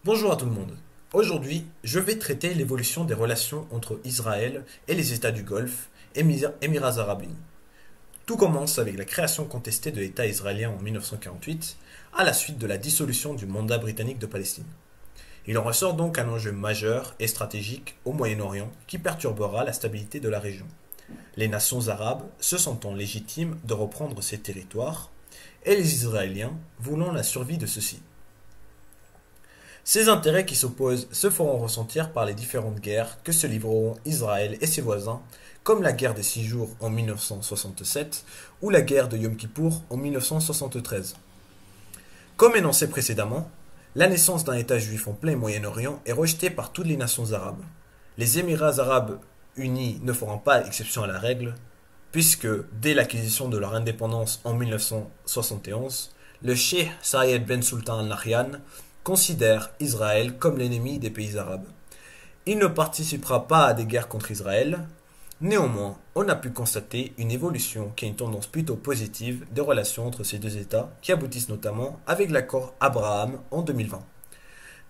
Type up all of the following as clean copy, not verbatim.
Bonjour à tout le monde. Aujourd'hui, je vais traiter l'évolution des relations entre Israël et les États du Golfe, Émirats arabes unis. Tout commence avec la création contestée de l'État israélien en 1948, à la suite de la dissolution du mandat britannique de Palestine. Il en ressort donc un enjeu majeur et stratégique au Moyen-Orient qui perturbera la stabilité de la région. Les nations arabes se sentant légitimes de reprendre ces territoires, et les Israéliens voulant la survie de ceux-ci. Ces intérêts qui s'opposent se feront ressentir par les différentes guerres que se livreront Israël et ses voisins, comme la guerre des 6 jours en 1967 ou la guerre de Yom Kippour en 1973. Comme énoncé précédemment, la naissance d'un État juif en plein Moyen-Orient est rejetée par toutes les nations arabes. Les Émirats arabes unis ne feront pas exception à la règle, puisque dès l'acquisition de leur indépendance en 1971, le cheikh Sayed Ben Sultan Al Nahyan considère Israël comme l'ennemi des pays arabes. Il ne participera pas à des guerres contre Israël. Néanmoins, on a pu constater une évolution qui a une tendance plutôt positive des relations entre ces deux États, qui aboutissent notamment avec l'accord Abraham en 2020.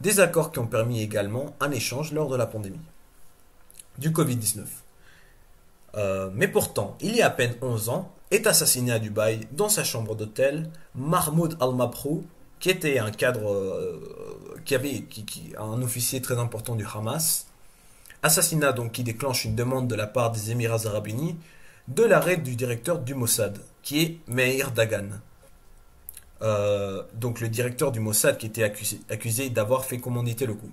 Des accords qui ont permis également un échange lors de la pandémie du Covid-19. Mais pourtant, il y a à peine 11 ans, est assassiné à Dubaï, dans sa chambre d'hôtel, Mahmoud Al-Mabhou, qui était un cadre, un officier très important du Hamas. Assassinat donc qui déclenche une demande de la part des Émirats arabes unis de l'arrêt du directeur du Mossad, qui est Meir Dagan. Donc le directeur du Mossad qui était accusé d'avoir fait commanditer le coup.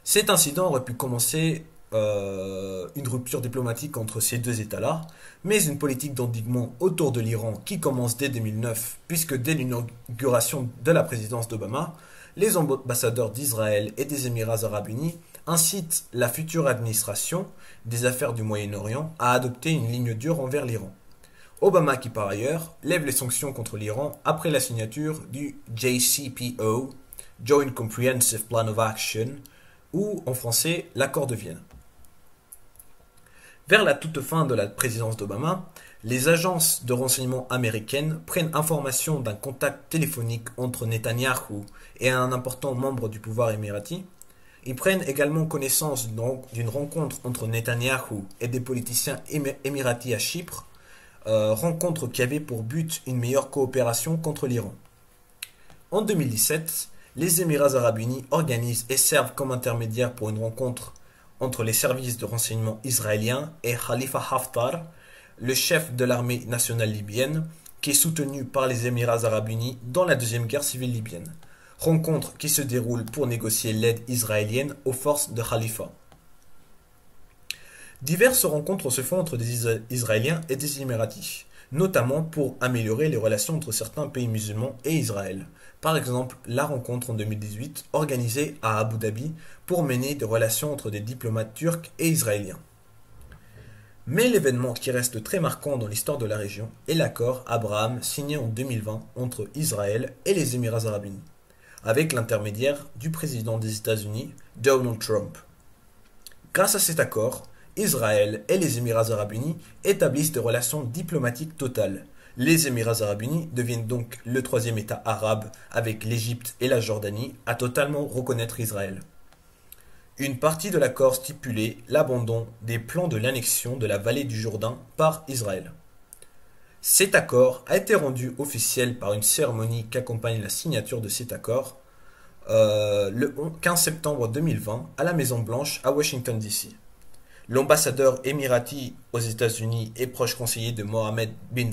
Cet incident aurait pu commencer une rupture diplomatique entre ces deux États-là, mais une politique d'endiguement autour de l'Iran qui commence dès 2009, puisque dès l'inauguration de la présidence d'Obama, les ambassadeurs d'Israël et des Émirats arabes unis incitent la future administration des affaires du Moyen-Orient à adopter une ligne dure envers l'Iran. Obama qui par ailleurs lève les sanctions contre l'Iran après la signature du JCPO, Joint Comprehensive Plan of Action, ou en français l'accord de Vienne. Vers la toute fin de la présidence d'Obama, les agences de renseignement américaines prennent information d'un contact téléphonique entre Netanyahou et un important membre du pouvoir émirati. Ils prennent également connaissance d'une rencontre entre Netanyahou et des politiciens émiratis à Chypre, rencontre qui avait pour but une meilleure coopération contre l'Iran. En 2017, les Émirats arabes unis organisent et servent comme intermédiaires pour une rencontre entre les services de renseignement israéliens et Khalifa Haftar, le chef de l'armée nationale libyenne, qui est soutenu par les Émirats arabes unis dans la deuxième guerre civile libyenne. Rencontre qui se déroule pour négocier l'aide israélienne aux forces de Khalifa. Diverses rencontres se font entre des Israéliens et des Émiratis, notamment pour améliorer les relations entre certains pays musulmans et Israël. Par exemple, la rencontre en 2018 organisée à Abu Dhabi pour mener des relations entre des diplomates turcs et israéliens. Mais l'événement qui reste très marquant dans l'histoire de la région est l'accord Abraham signé en 2020 entre Israël et les Émirats arabes unis, avec l'intermédiaire du président des États-Unis, Donald Trump. Grâce à cet accord, Israël et les Émirats arabes unis établissent des relations diplomatiques totales. Les Émirats arabes unis deviennent donc le troisième État arabe avec l'Égypte et la Jordanie à totalement reconnaître Israël. Une partie de l'accord stipulait l'abandon des plans de l'annexion de la vallée du Jourdain par Israël. Cet accord a été rendu officiel par une cérémonie qui accompagne la signature de cet accord le 15 septembre 2020 à la Maison Blanche à Washington DC. L'ambassadeur émirati aux États-Unis et proche conseiller de Mohammed bin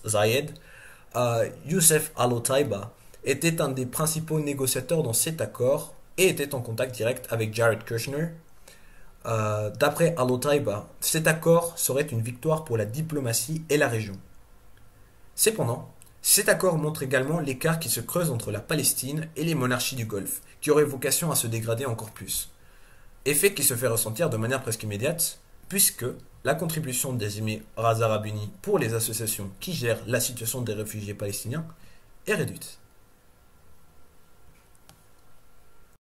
Zayed, Youssef Al-Otaiba, était un des principaux négociateurs dans cet accord et était en contact direct avec Jared Kushner. D'après Al-Otaiba, cet accord serait une victoire pour la diplomatie et la région. Cependant, cet accord montre également l'écart qui se creuse entre la Palestine et les monarchies du Golfe, qui auraient vocation à se dégrader encore plus. Effet qui se fait ressentir de manière presque immédiate, puisque la contribution des Émirats arabes unis pour les associations qui gèrent la situation des réfugiés palestiniens est réduite.